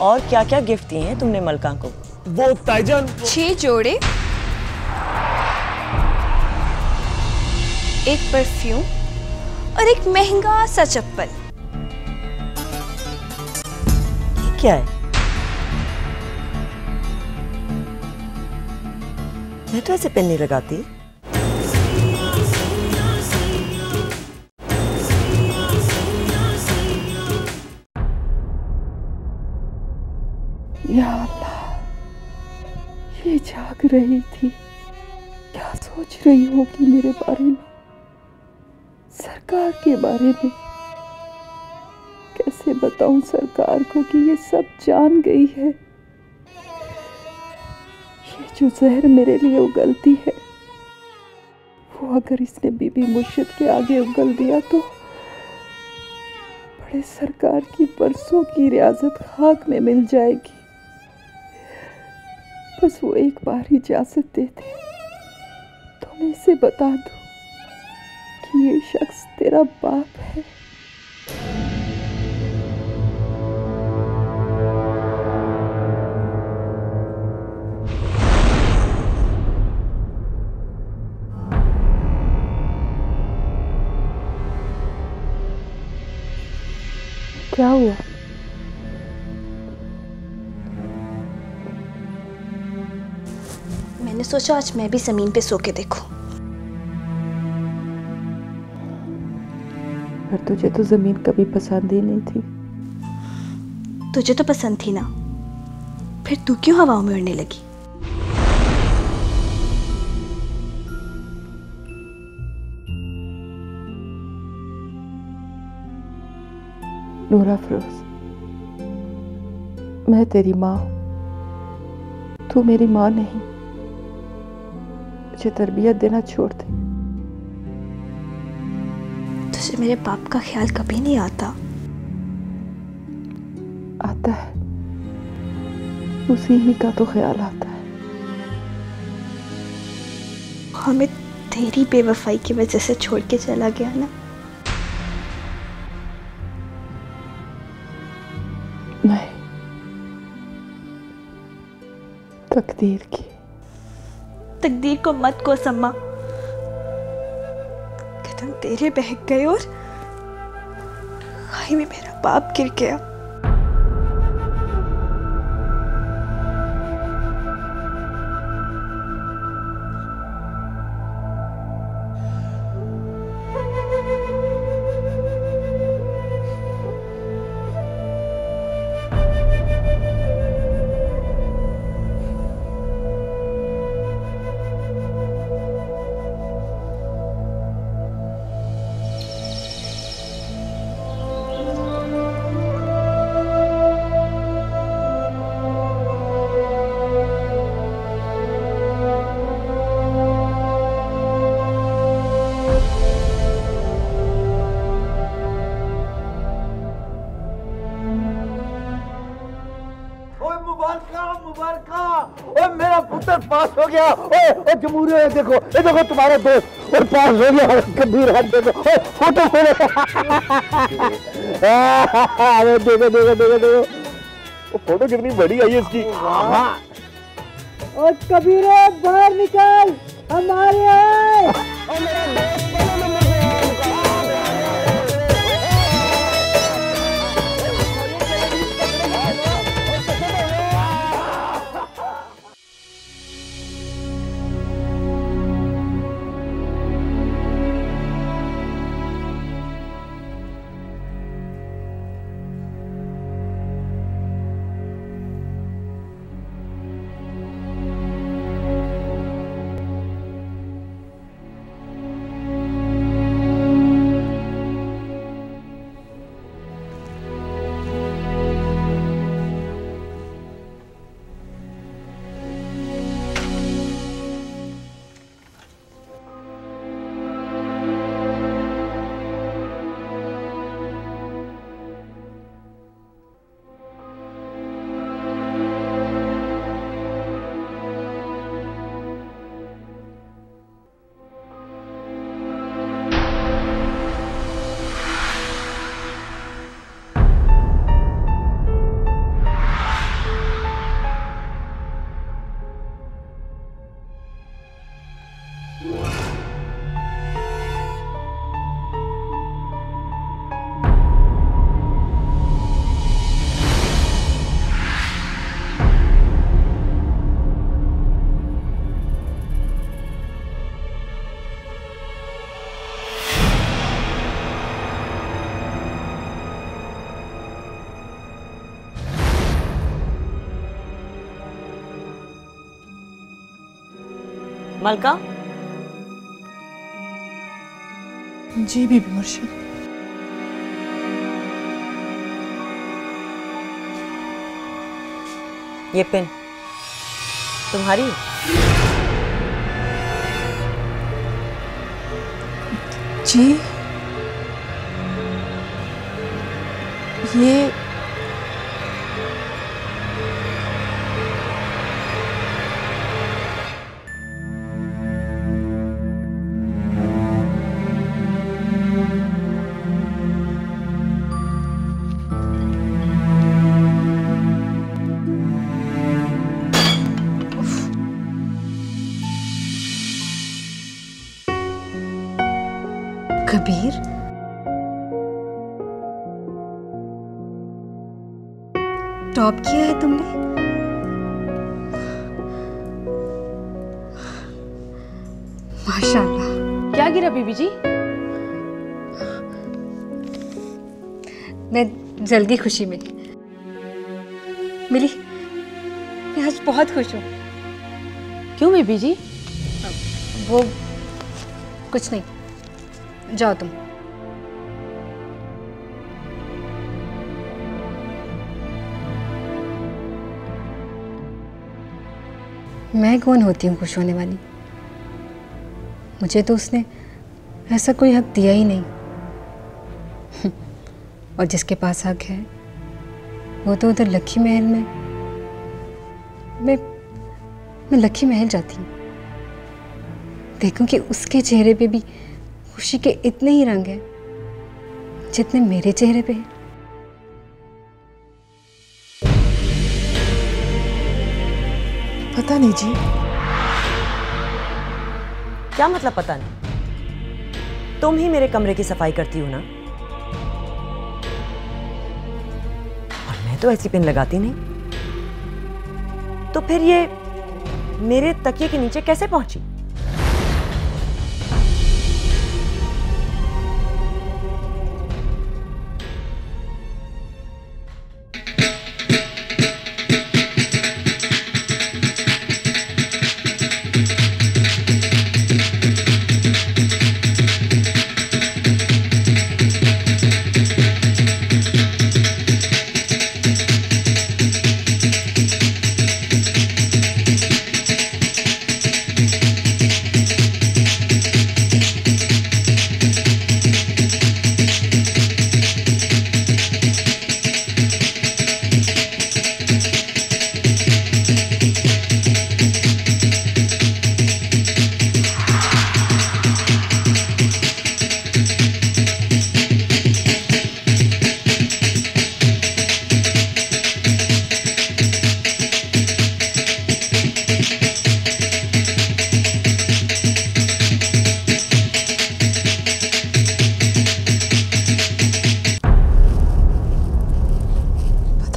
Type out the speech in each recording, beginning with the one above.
और क्या क्या गिफ्ट दिए हैं तुमने मलका को? वो ताईजान 6 जोड़े, एक परफ्यूम और एक महंगा सा चप्पल। ये क्या है? मैं तो ऐसे पेन नहीं लगाती। या अल्लाह, ये जाग रही थी, क्या सोच रही होगी मेरे बारे में, सरकार के बारे में। कैसे बताऊं सरकार को कि ये सब जान गई है। ये जो जहर मेरे लिए उगलती है, वो अगर इसने बीबी मुर्शिद के आगे उगल दिया तो बड़े सरकार की बरसों की रियासत खाक में मिल जाएगी। बस वो एक बार इजाजत देते तो मैं इसे बता दूं कि ये शख्स तेरा बाप है। क्या हुआ? मैंने सोचा आज मैं भी जमीन पे सो के देखूं। पर तुझे तो जमीन कभी पसंद ही नहीं थी। तुझे तो पसंद थी ना, फिर तू क्यों हवाओं में उड़ने लगी? नूरा फिरोज, मैं तेरी माँ हूं, तू मेरी माँ नहीं। मुझे तरबियत देना छोड़ दे। तुझे मेरे बाप का ख्याल कभी नहीं आता? आता है, उसी ही का तो ख्याल आता है। हमें तेरी बेवफाई की वजह से छोड़ के चला गया ना। नहीं, तकदीर की। तकदीर को मत को सम्मा, कदम तेरे बहक गए और खाई में मेरा बाप गिर गया। मेरा पुत्र पास हो गया। ओए जमहूरियत देखो, ये देखो तुम्हारा दोस्त और पास हो गया। कबीर हाथ देखो, फोटो देखो देखो देखो देखो, वो फोटो कितनी बड़ी आई है इसकी। और कबीर बाहर निकल, हमारे आए। मलका, जी बीबी मुर्शिद। ये पेन तुम्हारी है? जी ये कबीर, टॉप किया है तुमने। माशाल्लाह। क्या गिरा बीबी जी? मैं जल्दी खुशी में मिली। मैं आज बहुत खुश हूँ। क्यों बीबी जी? वो कुछ नहीं, जाओ तुम। मैं कौन होती हूँ खुश होने वाली? मुझे तो उसने ऐसा कोई हक दिया ही नहीं। और जिसके पास हक है वो तो उधर लक्की महल में। मैं लक्की महल जाती हूँ, देखूं कि उसके चेहरे पे भी खुशी के इतने ही रंग हैं जितने मेरे चेहरे पे हैं। पता नहीं जी। क्या मतलब पता नहीं? तुम ही मेरे कमरे की सफाई करती हो ना, और मैं तो ऐसी पिन लगाती नहीं। तो फिर ये मेरे तकिए के नीचे कैसे पहुंची?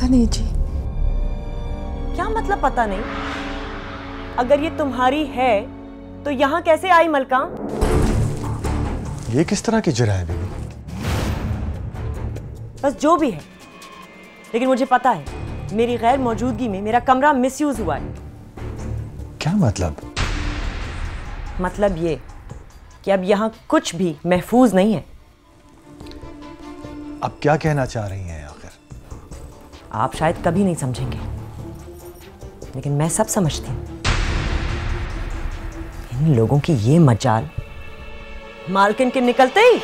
नहीं जी। क्या मतलब पता नहीं? अगर ये तुम्हारी है तो यहाँ कैसे आई मलका? ये किस तरह की जुरा है बेबी? बस जो भी है, लेकिन मुझे पता है मेरी गैर मौजूदगी में मेरा कमरा मिसयूज हुआ है। क्या मतलब? मतलब ये कि अब यहाँ कुछ भी महफूज नहीं है। अब क्या कहना चाह रही हैं आखिर? आप शायद कभी नहीं समझेंगे, लेकिन मैं सब समझती हूँ। इन लोगों की ये मजाल मालकिन के निकलते ही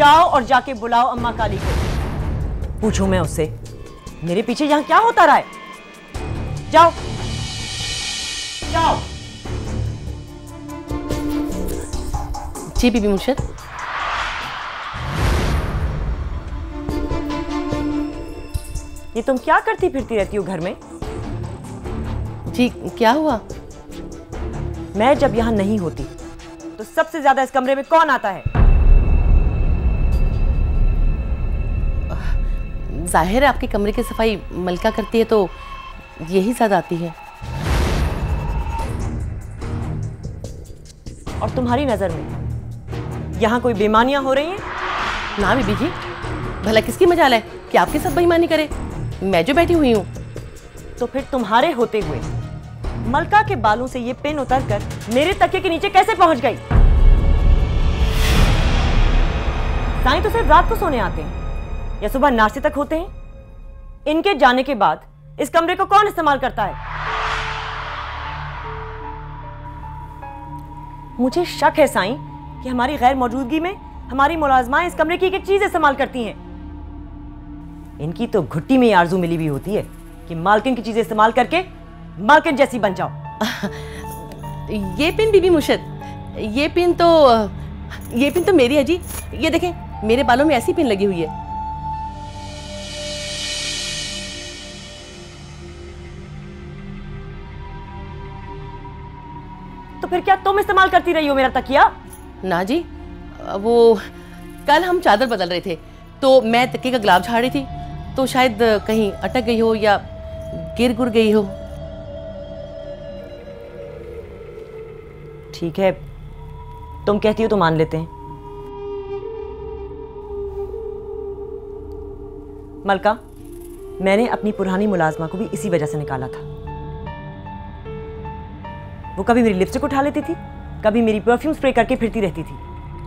जाओ और जाके बुलाओ अम्मा काली को। पूछूं मैं उससे मेरे पीछे यहां क्या होता रहा है। जाओ जाओ। जी बीबी मुर्शिद। ये तुम क्या करती फिरती रहती हो घर में? जी क्या हुआ? मैं जब यहां नहीं होती तो सबसे ज्यादा इस कमरे में कौन आता है? जाहिर है आपके कमरे की सफाई मलका करती है तो यही ज्यादा आती है। और तुम्हारी नजर में यहां कोई बेईमानियां हो रही हैं? ना बीबी जी, भला किसकी मजाल है कि आपके साथ बेईमानी करे? मैं जो बैठी हुई हूँ। तो फिर तुम्हारे होते हुए मलका के बालों से ये पिन उतरकर मेरे तकिए के नीचे कैसे पहुंच गई? साईं तो सिर्फ रात को सोने आते हैं या सुबह नाश्ते तक होते हैं। इनके जाने के बाद इस कमरे को कौन इस्तेमाल करता है? मुझे शक है साईं कि हमारी गैर मौजूदगी में हमारी मुलाजमाएं इस कमरे की एक चीज इस्तेमाल करती हैं। इनकी तो घुट्टी में आरजू मिली भी होती है कि मालकिन की चीजें इस्तेमाल करके मालकिन जैसी बन जाओ। ये पिन बीबी मुर्शिद, ये पिन तो मेरी है जी। ये देखें, मेरे बालों में ऐसी पिन लगी हुई है। तो फिर क्या तुम इस्तेमाल करती रही हो मेरा तकिया? ना जी, वो कल हम चादर बदल रहे थे तो मैं तकिए का गुलाब झाड़ रही थी तो शायद कहीं अटक गई हो या गिर गुर गई हो। ठीक है, तुम कहती हो तो मान लेते हैं। मलका, मैंने अपनी पुरानी मुलाजमा को भी इसी वजह से निकाला था। वो कभी मेरी लिपस्टिक उठा लेती थी, कभी मेरी परफ्यूम स्प्रे करके फिरती रहती थी।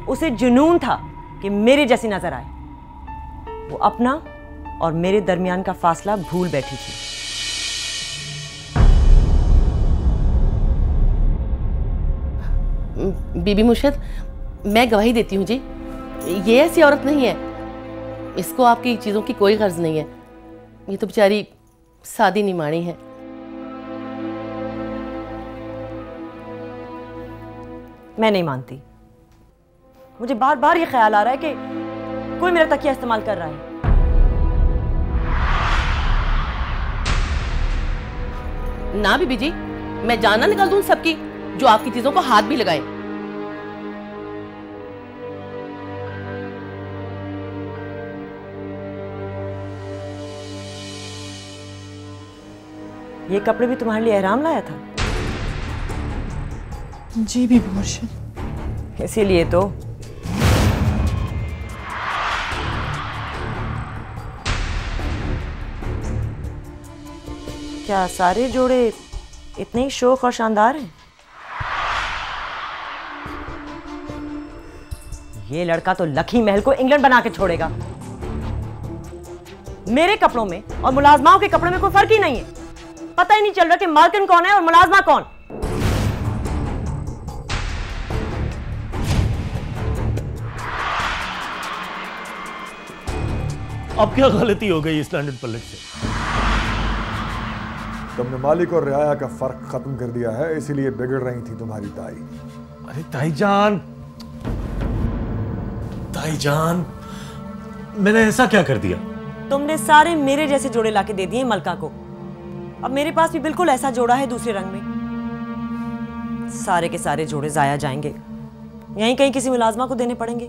उसे जुनून था कि मेरे जैसी नजर आए। वो अपना और मेरे दरमियान का फासला भूल बैठी थी। बीबी मुर्शिद, मैं गवाही देती हूँ जी, ये ऐसी औरत नहीं है। इसको आपकी चीज़ों की कोई गर्ज नहीं है। ये तो बेचारी सादी निमाणी है। मैं नहीं मानती। मुझे बार बार ये ख्याल आ रहा है कि कोई मेरा तकिया इस्तेमाल कर रहा है। ना बीबी जी, मैं जाना निकाल दूं सबकी जो आपकी चीजों को हाथ भी लगाए। ये कपड़े भी तुम्हारे लिए एहराम लाया था? जी बीबी मुर्शिद। इसीलिए तो क्या सारे जोड़े इतने ही शोख और शानदार हैं? ये लड़का तो लखी महल को इंग्लैंड बना के छोड़ेगा। मेरे कपड़ों में और मुलाजमाओं के कपड़ों में कोई फर्क ही नहीं है। पता ही नहीं चल रहा कि मालकिन कौन है और मुलाजमा कौन। अब क्या गलती हो गई इस लंदन पलट से? तुमने मालिक और रियाया का फर्क खत्म कर दिया है, इसीलिए बिगड़ रही थी तुम्हारी ताई। अरे ताईजान, मैंने ऐसा क्या कर दिया? तुमने सारे मेरे जैसे जोड़े लाके दे दिए मलका को। अब मेरे पास भी बिल्कुल ऐसा जोड़ा है दूसरे रंग में। सारे के सारे जोड़े जाया जाएंगे, यहीं कहीं किसी मुलाजमा को देने पड़ेंगे।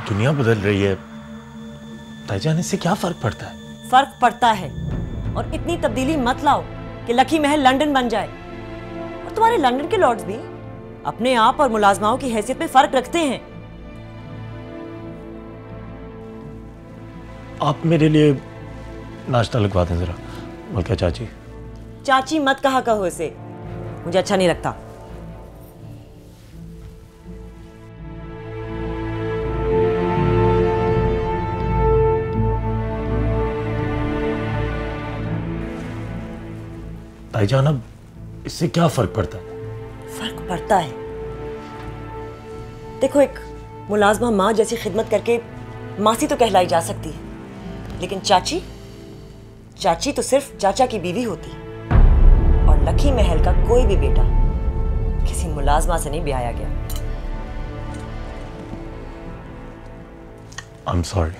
दुनिया बदल रही है ताईजान, इससे क्या फर्क पड़ता है? फर्क पड़ता है, और इतनी तब्दीली मत लाओ कि लखी महल लंदन बन जाए। और तुम्हारे लंदन के लॉर्ड्स भी अपने आप और मुलाजमाओं की हैसियत में फर्क रखते हैं। आप मेरे लिए नाश्ता लगवा दें जरा। मलका चाची। चाची मत कहा कहो इसे, मुझे अच्छा नहीं लगता। ताईजान, अब इससे क्या फर्क पड़ता है? फर्क पड़ता है। देखो, एक मुलाजमा माँ जैसी खिदमत करके मासी तो कहलाई जा सकती है, लेकिन चाची चाची तो सिर्फ चाचा की बीवी होती। और लखी महल का कोई भी बेटा किसी मुलाजमा से नहीं ब्याया गया। I'm sorry.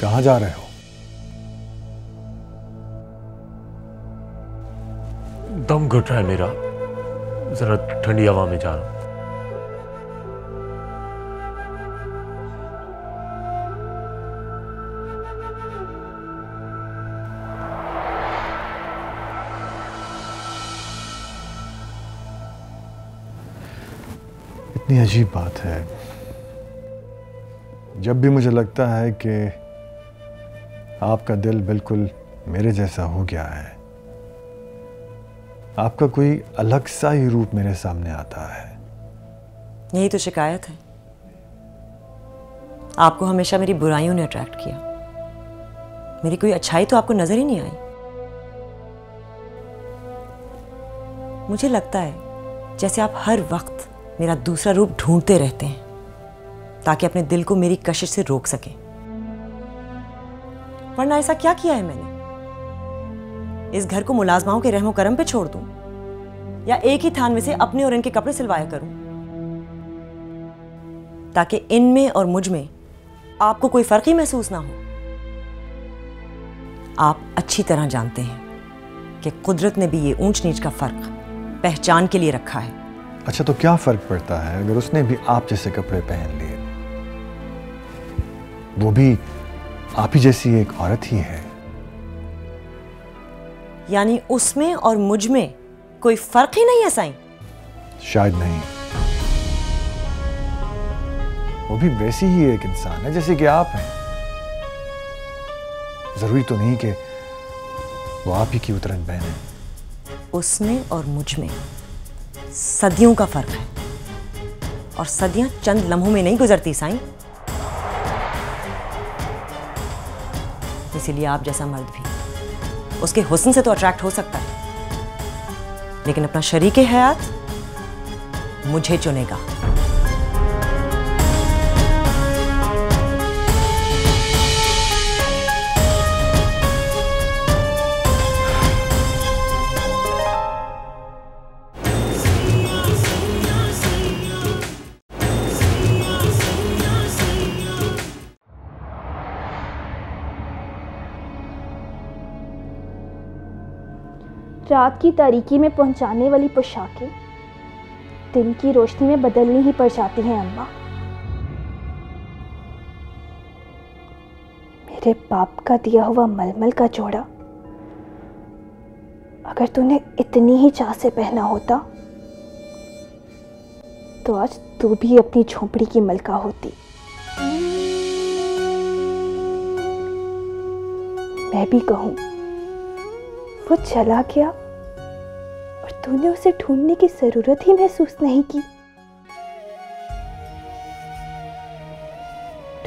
कहाँ जा रहे हो? दम घुट रहा है मेरा, जरा ठंडी हवा में जा रहा हूं। इतनी अजीब बात है, जब भी मुझे लगता है कि आपका दिल बिल्कुल मेरे जैसा हो गया है, आपका कोई अलग सा ही रूप मेरे सामने आता है। यही तो शिकायत है। आपको हमेशा मेरी बुराइयों ने अट्रैक्ट किया, मेरी कोई अच्छाई तो आपको नजर ही नहीं आई। मुझे लगता है जैसे आप हर वक्त मेरा दूसरा रूप ढूंढते रहते हैं ताकि अपने दिल को मेरी कशिश से रोक सकें। वरना ऐसा क्या किया है मैंने? इस घर को मुलाजमाओं के रहमो करम पे छोड़ दूं या एक ही थान में से अपने और इनके कपड़े सिलवाया करूं ताकि इनमें और मुझ में आपको कोई फर्क ही महसूस ना हो। आप अच्छी तरह जानते हैं कि कुदरत ने भी ये ऊंच नीच का फर्क पहचान के लिए रखा है। अच्छा, तो क्या फर्क पड़ता है अगर उसने भी आप जैसे कपड़े पहन लिए? वो भी आप ही जैसी एक औरत ही है। यानी उसमें और मुझ में कोई फर्क ही नहीं है साईं? शायद नहीं। वो भी वैसी ही एक इंसान है जैसे कि आप हैं। जरूरी तो नहीं कि वो आप ही की उतरन पहने। उसमें और मुझ में सदियों का फर्क है, और सदियां चंद लम्हों में नहीं गुजरती साईं। इसीलिए आप जैसा मर्द भी उसके हुस्न से तो अट्रैक्ट हो सकता है, लेकिन अपना शरीके हयात मुझे चुनेगा। रात की तारीकी में पहुंचाने वाली पोशाकें दिन की रोशनी में बदलनी ही पड़ जाती हैं अम्मा। मेरे बाप का दिया हुआ मलमल का जोड़ा अगर तूने इतनी ही चाह से पहना होता तो आज तू भी अपनी झोपड़ी की मलका होती। मैं भी कहूं वो चला गया और तूने उसे ढूंढने की जरूरत ही महसूस नहीं की।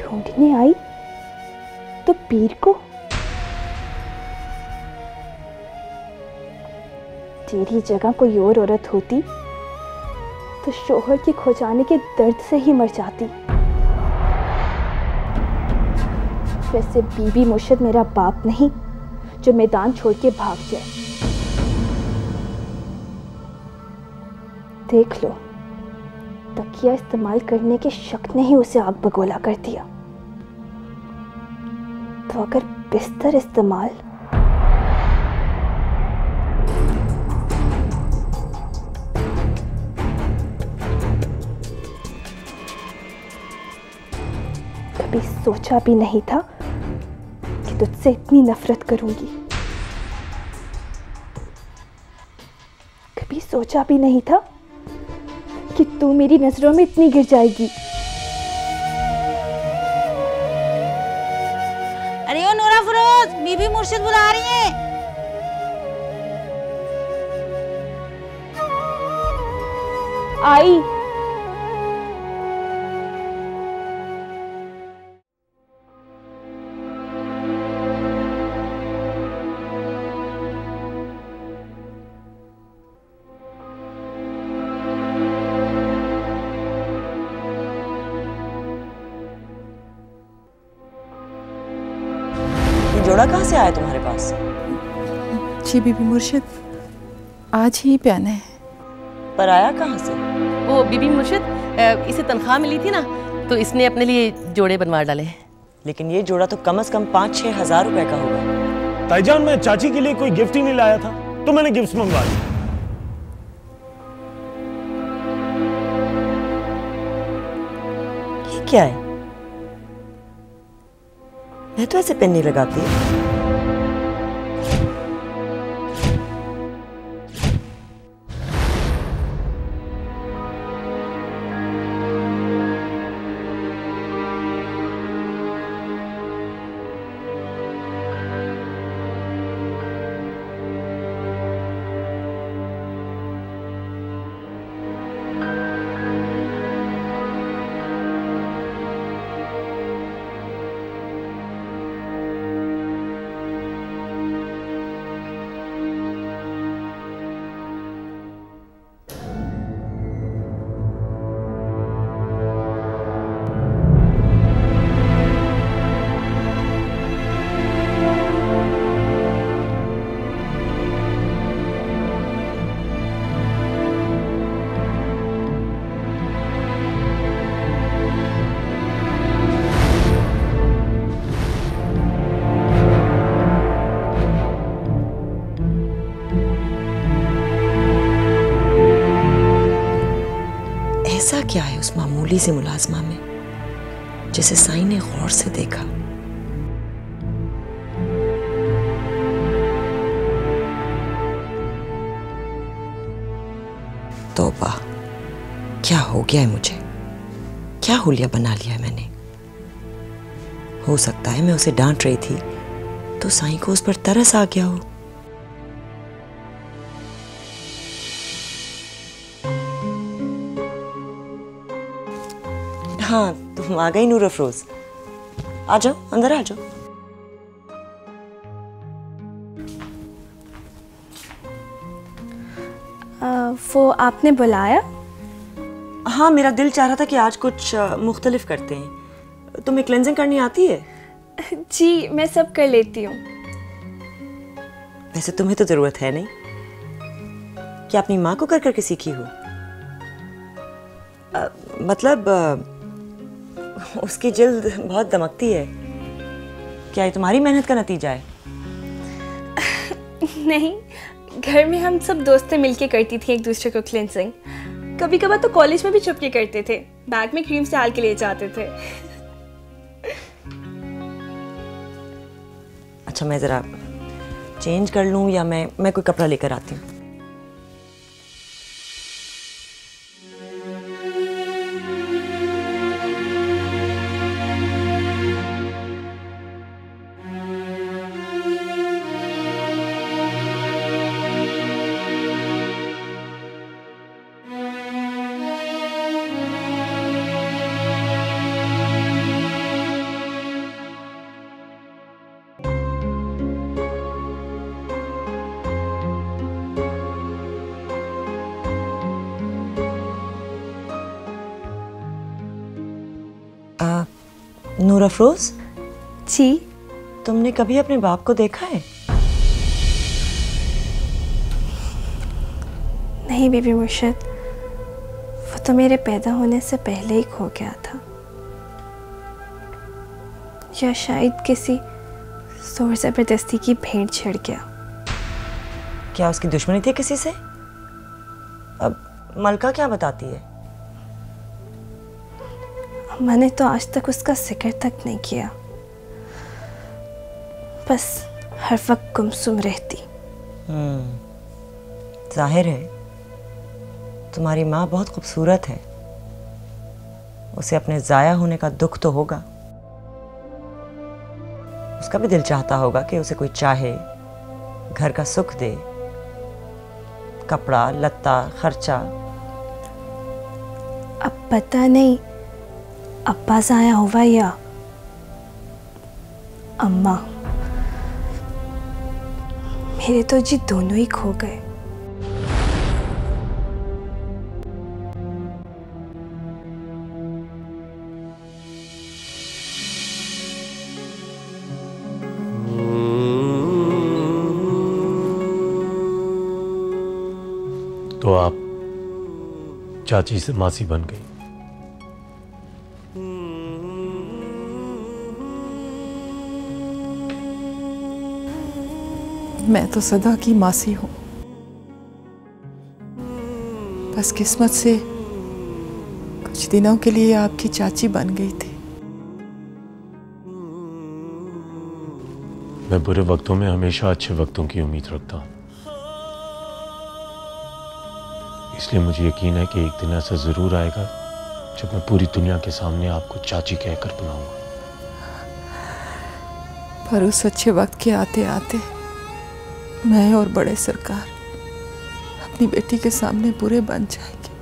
ढूंढने आई तो पीर को। तेरी जगह कोई और औरत होती तो शोहर के खो जाने के दर्द से ही मर जाती। वैसे बीबी मुर्शिद मेरा बाप नहीं जो मैदान छोड़ के भाग जाए। देख लो, तकिया इस्तेमाल करने के शक ने ही उसे आग बगोला कर दिया। तो अगर बिस्तर इस्तेमाल कभी सोचा भी नहीं था कि तुझसे इतनी नफरत करूंगी। कभी सोचा भी नहीं था कि तू मेरी नजरों में इतनी गिर जाएगी। अरे ओ नूरा फरोज, बीबी मुर्शिद बुला रही है। आई। से आया तुम्हारे पास? जी बीबी मुर्शिद, आज ही पहने है। पर आया कहाँ से? वो बीबी मुर्शिद, इसे तनख्वाह मिली थी ना, तो इसने अपने लिए जोड़े बनवा डाले। लेकिन ये जोड़ा तो कम से कम 5-6 हज़ार रुपए का होगा। ताईजान, मैं चाची के लिए कोई गिफ्ट ही नहीं लाया था, तो मैंने गिफ्ट मंगवा ली। ये क्या है? मैं तो ऐसे पेन नहीं लगाती। ऐसा क्या है उस मामूली सी मुलाजमा में जिसे साईं ने गौर से देखा? तौबा, क्या हो गया है मुझे? क्या हुलिया बना लिया है मैंने? हो सकता है मैं उसे डांट रही थी तो साईं को उस पर तरस आ गया हो। हाँ, तुम आ गई नूर अफरोज। आ जाओ, अंदर आ जाओ। वो आपने बुलाया? हाँ, मेरा दिल चाह रहा था कि आज कुछ मुख्तलिफ करते हैं। तुम्हें क्लेंजिंग करनी आती है? जी, मैं सब कर लेती हूँ। वैसे तुम्हें तो जरूरत है नहीं। क्या अपनी माँ को कर करके सीखी हो? मतलब उसकी जिल्द बहुत दमकती है। क्या ये तुम्हारी मेहनत का नतीजा है? नहीं, घर में हम सब दोस्तें मिलके करती थी एक दूसरे को क्लेंजिंग। कभी कभार तो कॉलेज में भी छुप के करते थे, बैग में क्रीम से डाल के ले जाते थे। अच्छा, मैं जरा चेंज कर लूं या मैं कोई कपड़ा लेकर आती हूँ। नूर अफरोज जी, तुमने कभी अपने बाप को देखा है? नहीं बीबी मुर्शिद, वो तो मेरे पैदा होने से पहले ही खो गया था, या शायद किसी जोर जबरदस्ती की भेंट छिड़ गया। क्या उसकी दुश्मनी थी किसी से? अब मलका क्या बताती है? मैंने तो आज तक उसका जिक्र तक नहीं किया, बस हर वक्त गुमसुम रहती। जाहिर है तुम्हारी माँ बहुत खूबसूरत है। उसे अपने जाया होने का दुख तो होगा। उसका भी दिल चाहता होगा कि उसे कोई चाहे, घर का सुख दे, कपड़ा लत्ता खर्चा। अब पता नहीं अब्बा जाया हुआ या अम्मा। मेरे तो जी दोनों ही खो गए। तो आप चाची से मासी बन गई। मैं तो सदा की मासी हूं, बस किस्मत से कुछ दिनों के लिए आपकी चाची बन गई थी। मैं बुरे वक्तों में हमेशा अच्छे वक्तों की उम्मीद रखता हूं, इसलिए मुझे यकीन है कि एक दिन ऐसा जरूर आएगा जब मैं पूरी दुनिया के सामने आपको चाची कहकर बुलाऊंगा। पर उस अच्छे वक्त के आते आते मैं और बड़े सरकार अपनी बेटी के सामने बुरे बन जाएंगे।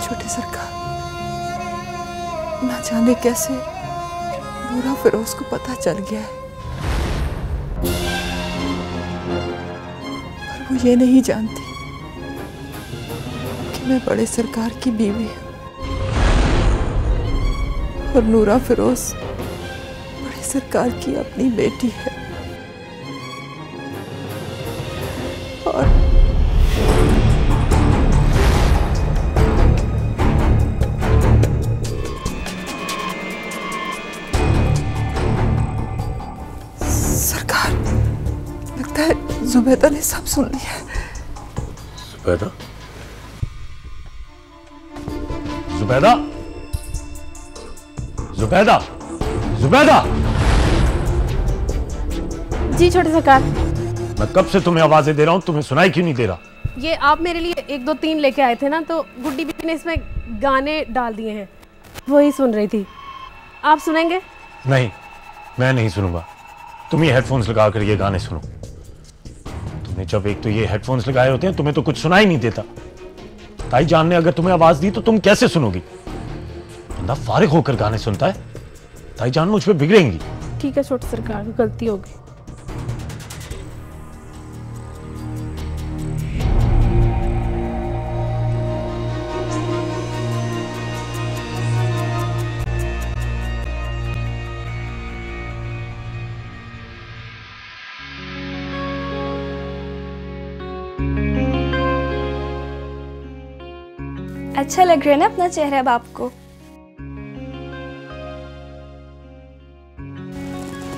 छोटे सरकार, ना जाने कैसे बुरा फिरोज को पता चल गया है, पर वो ये नहीं जानती कि मैं बड़े सरकार की बीवी हूं और नूरा फिरोज बड़े सरकार की अपनी बेटी है। और सरकार, लगता है जुबैदा ने सब सुन लिया। जुबैदा? जुबैदा? जुबैदा? जुबैदा? जी छोटे सरकार। मैं कब से तुम्हें आवाजें दे रहा हूं, तुम्हें सुनाई क्यों नहीं दे रहा? ये आप मेरे लिए 1 2 3 लेके आए थे ना, तो गुड्डी बीबी ने इसमें गाने डाल दिए हैं, वही सुन रही थी। आप सुनेंगे? नहीं, मैं नहीं सुनूंगा। तुम ये हेडफोन्स लगा कर ये गाने सुनो। तुमने जब एक तो ये हेडफोन्स लगाए होते हैं, तुम्हें तो कुछ सुनाई नहीं देता। ताई जान ने अगर तुम्हें आवाज दी तो तुम कैसे सुनोगी? बंदा फारिग होकर गाने सुनता है। ताई जान मुझ पे बिगड़ेंगी। ठीक है छोटे सरकार, गलती हो गई। अच्छा लग रहा है ना अपना चेहरा अब आपको?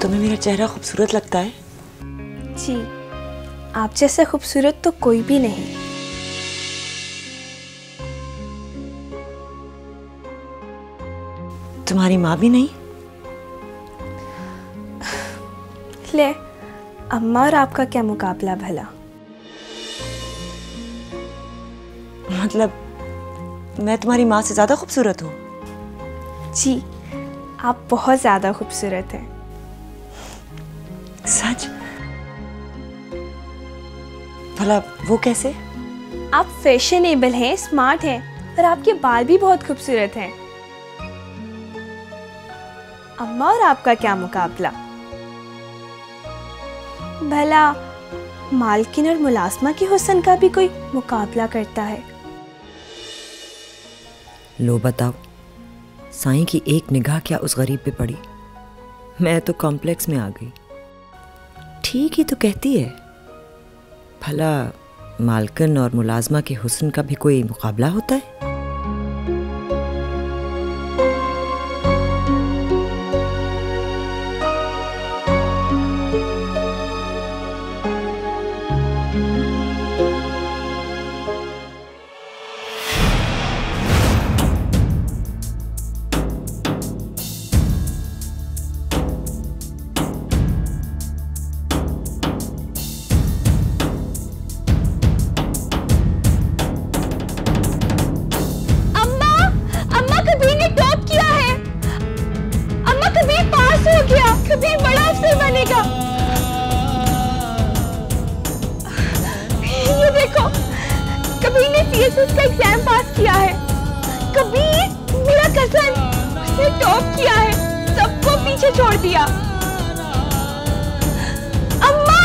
तुम्हें मेरा चेहरा खूबसूरत लगता है? जी, आप जैसा खूबसूरत तो कोई भी नहीं। तुम्हारी माँ भी नहीं? ले, अम्मा और आपका क्या मुकाबला भला? मतलब मैं तुम्हारी माँ से ज्यादा खूबसूरत हूँ? जी, आप बहुत ज्यादा खूबसूरत हैं। सच? भला वो कैसे? आप फैशनेबल हैं, स्मार्ट हैं और आपके बाल भी बहुत खूबसूरत हैं। अम्मा और आपका क्या मुकाबला? भला मालकिन और मुलाजमा के हुस्न का भी कोई मुकाबला करता है? लो बताओ, साईं की एक निगाह क्या उस गरीब पे पड़ी। मैं तो कॉम्प्लेक्स में आ गई। ठीक ही तो कहती है। भला मालकिन और मुलाजमा के हुस्न का भी कोई मुकाबला होता है? कभी बड़ा अफसर बनेगा। ये देखो, कभी ने सीएसएस का एग्जाम पास किया है, कभी मेरा कजन उसने टॉप किया है, सबको पीछे छोड़ दिया। अम्मा,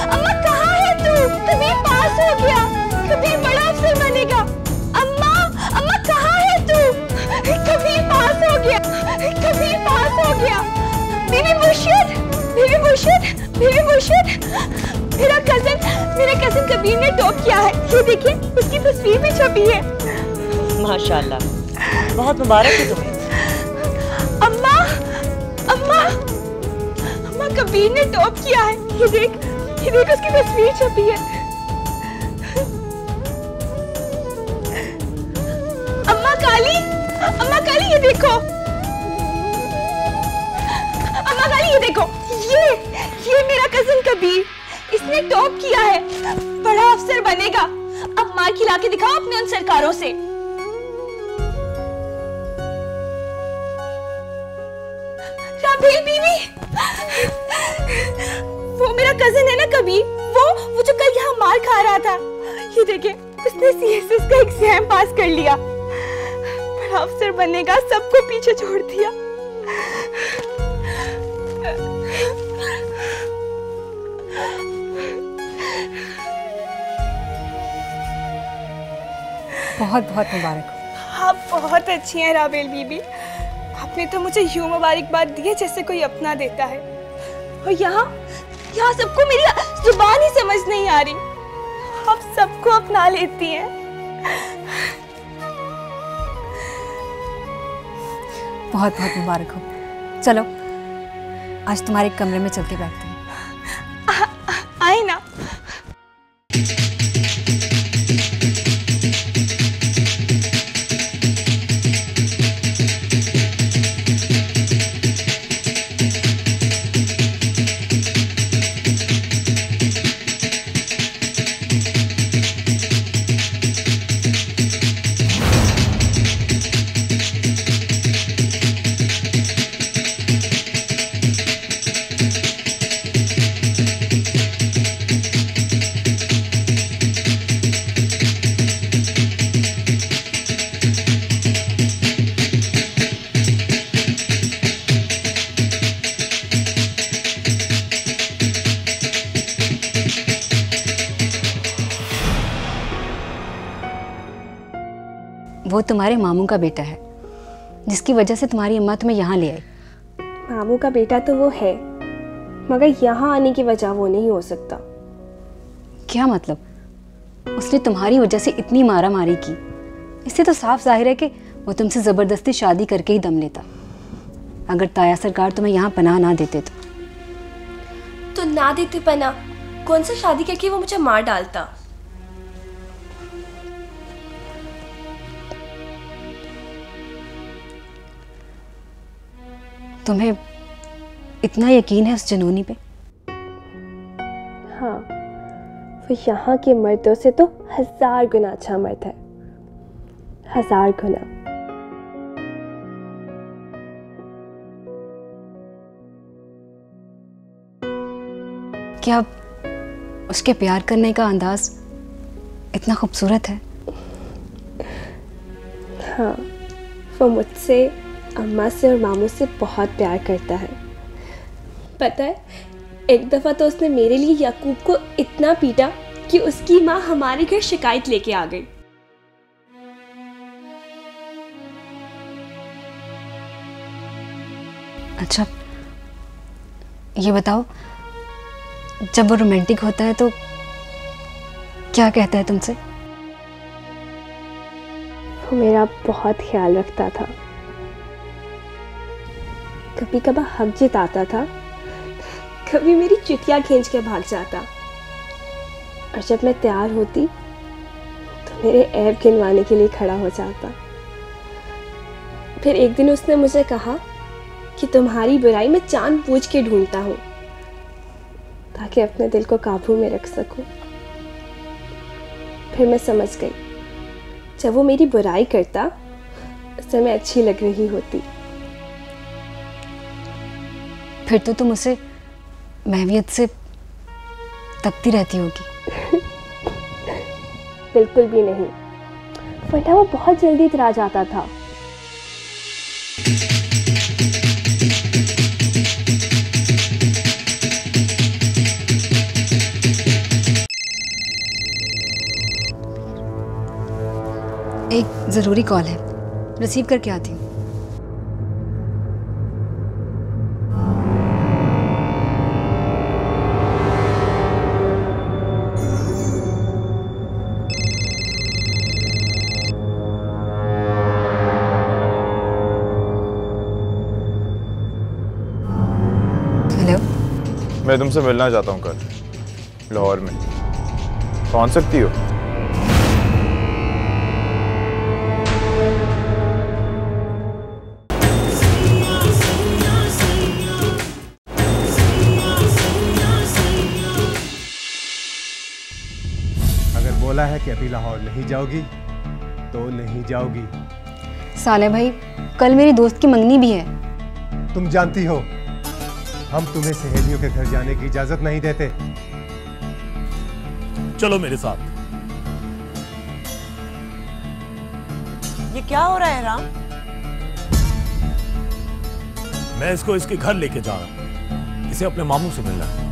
अम्मा कहाँ है तू? कभी पास हो गया, कभी बड़ा अफसर बनेगा। अम्मा, अम्मा कहाँ है तू? कभी पास हो गया। बीबी मुर्शिद, मेरा कजन कबीर ने टॉप किया है। ये देखिए, उसकी तस्वीर भी छपी है। माशाल्लाह, बहुत मुबारक है तुम्हें। अम्मा, अम्मा, अम्मा, कबीर ने टॉप किया है। ये देख उसकी तस्वीर छपी है। अम्मा काली, ये देखो। अम्मा काली, ये देखो, ये मेरा कजन कबीर, इसने टॉप किया है। बड़ा अफसर बनेगा। अब मार खिला के दिखाओ अपने उन सरकारों से। राबेल बीवी, वो मेरा कजन है ना कबीर, वो जो कल यहाँ मार खा रहा था। ये देखे, उसने सीएसएस का एग्जाम पास कर लिया। बड़ा अफसर बनेगा, सबको पीछे छोड़ दिया। बहुत बहुत मुबारक हो। आप बहुत अच्छी हैं राबेल बीबी। आपने तो मुझे यूं मुबारकबाद दी है जैसे कोई अपना देता है। और यहाँ सबको मेरी जुबान ही समझ नहीं आ रही। आप सबको अपना लेती हैं। बहुत बहुत मुबारक हो। चलो आज तुम्हारे कमरे में चल के बैठते हैं। आए ना। वो तुम्हारे मामू का बेटा है, जिसकी वजह से तुम्हारी अम्मा तुम्हें यहाँ ले आई। मामू का बेटा तो वो है, मगर यहाँ आने की वजह वो नहीं हो सकता। क्या मतलब? उसने तुम्हारी वजह से इतनी मारा मारी की, इससे तो साफ जाहिर है कि वो तुमसे ज़बरदस्ती शादी करके ही दम लेता। अगर ताया सरकार तुम्हें यहाँ पनाह ना देते तो ना देते पनाह, कौन सा शादी करके वो मुझे मार डालता। तुम्हें इतना यकीन है उस जनूनी पे? हाँ, वो यहाँ के मर्दों से तो 1000 गुना अच्छा मर्द है, 1000 गुना। क्या उसके प्यार करने का अंदाज इतना खूबसूरत है? हाँ, वो मुझसे, अम्मा से और मामू से बहुत प्यार करता है। पता है, एक दफ़ा तो उसने मेरे लिए याकूब को इतना पीटा कि उसकी माँ हमारे घर शिकायत लेके आ गई। अच्छा, ये बताओ, जब वो रोमांटिक होता है तो क्या कहता है तुमसे? वो मेरा बहुत ख्याल रखता था। कभी कभार हक जिताता था, कभी मेरी चुटिया खींच के भाग जाता। और जब मैं तैयार होती तो मेरे ऐब गिनवाने के लिए खड़ा हो जाता। फिर एक दिन उसने मुझे कहा कि तुम्हारी बुराई मैं जानबूझ के ढूंढता हूँ ताकि अपने दिल को काबू में रख सकूं। फिर मैं समझ गई, जब वो मेरी बुराई करता उससे मैं अच्छी लग रही होती। फिर तो तुम उसे महवियत से तकती रहती होगी। बिल्कुल भी नहीं, वरना वो बहुत जल्दी इतरा जाता था। एक ज़रूरी कॉल है, रिसीव करके आती हूँ। मैं तुमसे मिलना चाहता हूँ कल लाहौर में। पहुँच सकती हो? अगर बोला है कि अभी लाहौर नहीं जाओगी तो नहीं जाओगी। साले भाई, कल मेरी दोस्त की मंगनी भी है। तुम जानती हो हम तुम्हें सहेलियों के घर जाने की इजाजत नहीं देते। चलो मेरे साथ। ये क्या हो रहा है राम? मैं इसको इसके घर लेके जा रहा हूं। इसे अपने मामू से मिलना है।